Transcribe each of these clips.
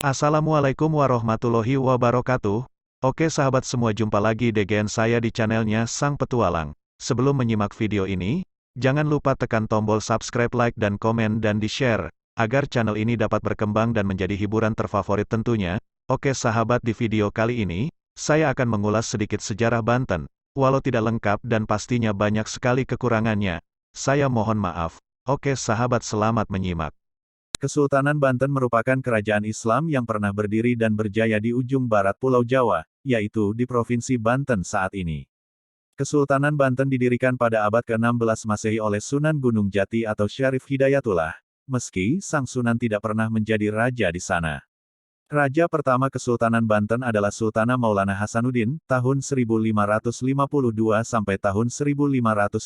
Assalamualaikum warahmatullahi wabarakatuh. Oke sahabat semua, jumpa lagi dengan saya di channelnya Sang Petualang. Sebelum menyimak video ini, jangan lupa tekan tombol subscribe, like dan komen dan di-share, agar channel ini dapat berkembang dan menjadi hiburan terfavorit tentunya. Oke sahabat, di video kali ini, saya akan mengulas sedikit sejarah Banten. Walau tidak lengkap dan pastinya banyak sekali kekurangannya, saya mohon maaf. Oke sahabat, selamat menyimak. Kesultanan Banten merupakan kerajaan Islam yang pernah berdiri dan berjaya di ujung barat Pulau Jawa, yaitu di Provinsi Banten saat ini. Kesultanan Banten didirikan pada abad ke-16 Masehi oleh Sunan Gunung Jati atau Syarif Hidayatullah, meski sang Sunan tidak pernah menjadi raja di sana. Raja pertama Kesultanan Banten adalah Sultana Maulana Hasanuddin, tahun 1552 sampai tahun 1570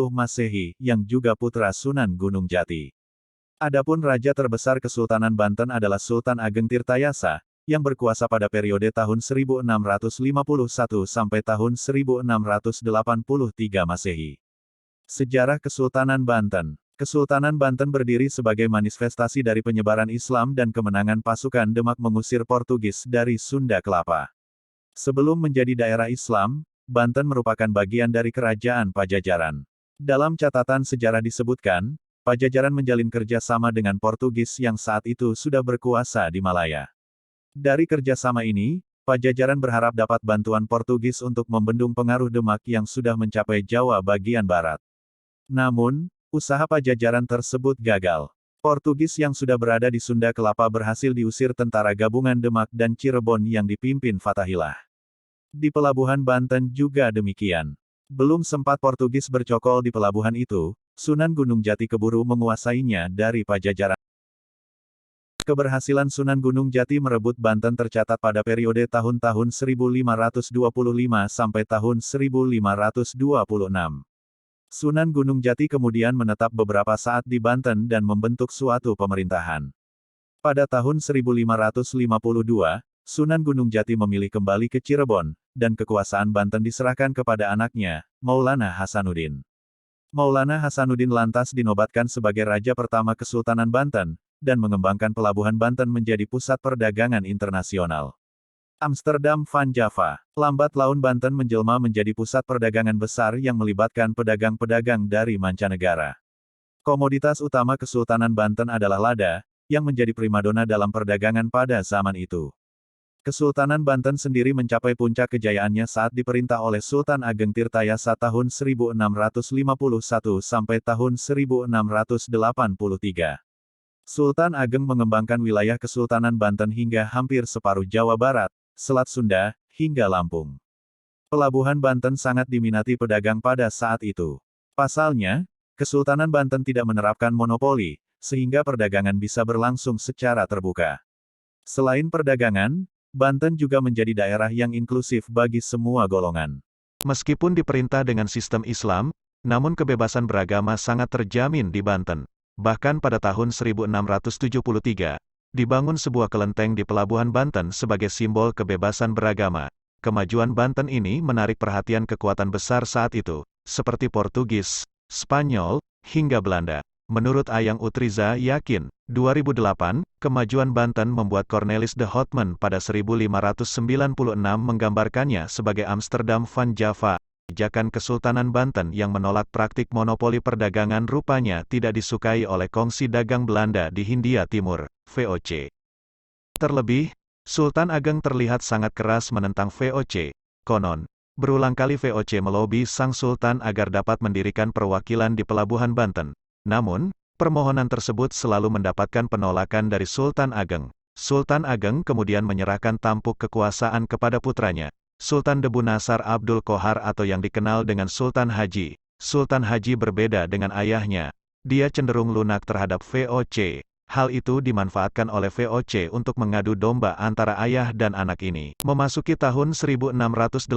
Masehi, yang juga putra Sunan Gunung Jati. Adapun raja terbesar Kesultanan Banten adalah Sultan Ageng Tirtayasa, yang berkuasa pada periode tahun 1651 sampai tahun 1683 Masehi. Sejarah Kesultanan Banten. Kesultanan Banten berdiri sebagai manifestasi dari penyebaran Islam dan kemenangan pasukan Demak mengusir Portugis dari Sunda Kelapa. Sebelum menjadi daerah Islam, Banten merupakan bagian dari Kerajaan Pajajaran. Dalam catatan sejarah disebutkan, Pajajaran menjalin kerjasama dengan Portugis yang saat itu sudah berkuasa di Malaya. Dari kerjasama ini, Pajajaran berharap dapat bantuan Portugis untuk membendung pengaruh Demak yang sudah mencapai Jawa bagian barat. Namun, usaha Pajajaran tersebut gagal. Portugis yang sudah berada di Sunda Kelapa berhasil diusir tentara gabungan Demak dan Cirebon yang dipimpin Fatahillah. Di pelabuhan Banten juga demikian. Belum sempat Portugis bercokol di pelabuhan itu, Sunan Gunung Jati keburu menguasainya dari Pajajaran. Keberhasilan Sunan Gunung Jati merebut Banten tercatat pada periode tahun-tahun 1525 sampai tahun 1526. Sunan Gunung Jati kemudian menetap beberapa saat di Banten dan membentuk suatu pemerintahan. Pada tahun 1552, Sunan Gunung Jati memilih kembali ke Cirebon, dan kekuasaan Banten diserahkan kepada anaknya, Maulana Hasanuddin. Maulana Hasanuddin lantas dinobatkan sebagai Raja pertama Kesultanan Banten, dan mengembangkan pelabuhan Banten menjadi pusat perdagangan internasional. Amsterdam Van Java, lambat laun Banten menjelma menjadi pusat perdagangan besar yang melibatkan pedagang-pedagang dari mancanegara. Komoditas utama Kesultanan Banten adalah lada, yang menjadi primadona dalam perdagangan pada zaman itu. Kesultanan Banten sendiri mencapai puncak kejayaannya saat diperintah oleh Sultan Ageng Tirtayasa tahun 1651 sampai tahun 1683. Sultan Ageng mengembangkan wilayah Kesultanan Banten hingga hampir separuh Jawa Barat, Selat Sunda, hingga Lampung. Pelabuhan Banten sangat diminati pedagang pada saat itu. Pasalnya, Kesultanan Banten tidak menerapkan monopoli, sehingga perdagangan bisa berlangsung secara terbuka. Selain perdagangan, Banten juga menjadi daerah yang inklusif bagi semua golongan. Meskipun diperintah dengan sistem Islam, namun kebebasan beragama sangat terjamin di Banten. Bahkan pada tahun 1673, dibangun sebuah kelenteng di Pelabuhan Banten sebagai simbol kebebasan beragama. Kemajuan Banten ini menarik perhatian kekuatan besar saat itu, seperti Portugis, Spanyol, hingga Belanda. Menurut Ayang Utriza yakin, 2008, kemajuan Banten membuat Cornelis de Houtman pada 1596 menggambarkannya sebagai Amsterdam Van Java. Kebijakan Kesultanan Banten yang menolak praktik monopoli perdagangan rupanya tidak disukai oleh Kongsi Dagang Belanda di Hindia Timur, VOC. Terlebih, Sultan Ageng terlihat sangat keras menentang VOC. Konon, berulang kali VOC melobi sang Sultan agar dapat mendirikan perwakilan di Pelabuhan Banten. Namun, permohonan tersebut selalu mendapatkan penolakan dari Sultan Ageng. Sultan Ageng kemudian menyerahkan tampuk kekuasaan kepada putranya, Sultan Debu Nasar Abdul Qohar atau yang dikenal dengan Sultan Haji. Sultan Haji berbeda dengan ayahnya. Dia cenderung lunak terhadap VOC. Hal itu dimanfaatkan oleh VOC untuk mengadu domba antara ayah dan anak ini. Memasuki tahun 1680,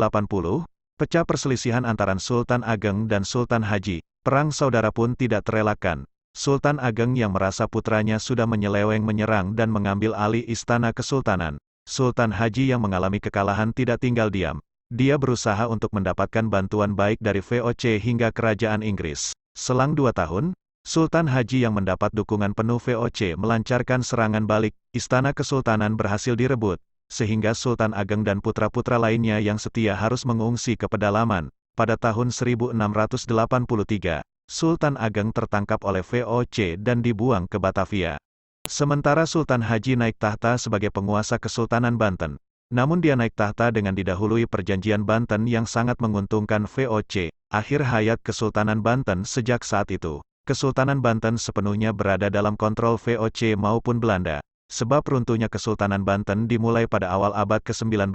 pecah perselisihan antara Sultan Ageng dan Sultan Haji. Perang saudara pun tidak terelakkan. Sultan Ageng yang merasa putranya sudah menyeleweng menyerang dan mengambil alih istana kesultanan. Sultan Haji yang mengalami kekalahan tidak tinggal diam. Dia berusaha untuk mendapatkan bantuan baik dari VOC hingga kerajaan Inggris. Selang 2 tahun, Sultan Haji yang mendapat dukungan penuh VOC melancarkan serangan balik, istana kesultanan berhasil direbut, sehingga Sultan Ageng dan putra-putra lainnya yang setia harus mengungsi ke pedalaman. Pada tahun 1683, Sultan Ageng tertangkap oleh VOC dan dibuang ke Batavia. Sementara Sultan Haji naik tahta sebagai penguasa Kesultanan Banten. Namun dia naik tahta dengan didahului perjanjian Banten yang sangat menguntungkan VOC. Akhir hayat Kesultanan Banten sejak saat itu. Kesultanan Banten sepenuhnya berada dalam kontrol VOC maupun Belanda. Sebab runtuhnya Kesultanan Banten dimulai pada awal abad ke-19,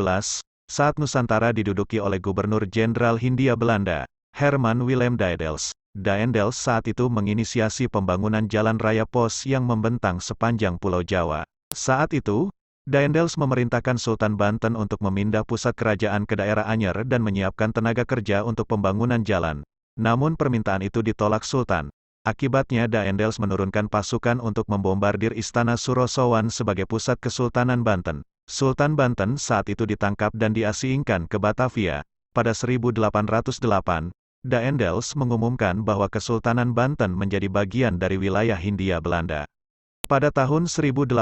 saat Nusantara diduduki oleh Gubernur Jenderal Hindia Belanda, Herman Willem Daendels. Daendels saat itu menginisiasi pembangunan jalan raya pos yang membentang sepanjang Pulau Jawa. Saat itu, Daendels memerintahkan Sultan Banten untuk memindah pusat kerajaan ke daerah Anyer dan menyiapkan tenaga kerja untuk pembangunan jalan. Namun permintaan itu ditolak Sultan. Akibatnya Daendels menurunkan pasukan untuk membombardir Istana Surosowan sebagai pusat Kesultanan Banten. Sultan Banten saat itu ditangkap dan diasingkan ke Batavia. Pada 1808, Daendels mengumumkan bahwa Kesultanan Banten menjadi bagian dari wilayah Hindia Belanda. Pada tahun 1813,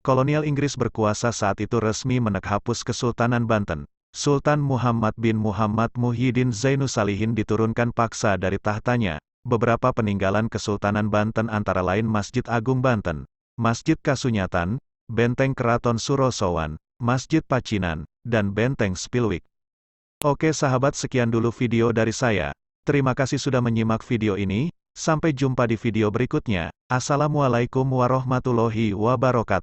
kolonial Inggris berkuasa saat itu resmi menghapus Kesultanan Banten. Sultan Muhammad bin Muhammad Muhyiddin Zainusalihin diturunkan paksa dari tahtanya. Beberapa peninggalan Kesultanan Banten antara lain Masjid Agung Banten, Masjid Kasunyatan, Benteng Keraton Surosowan, Masjid Pacinan, dan Benteng Spilwik. Oke sahabat, sekian dulu video dari saya. Terima kasih sudah menyimak video ini. Sampai jumpa di video berikutnya. Assalamualaikum warahmatullahi wabarakatuh.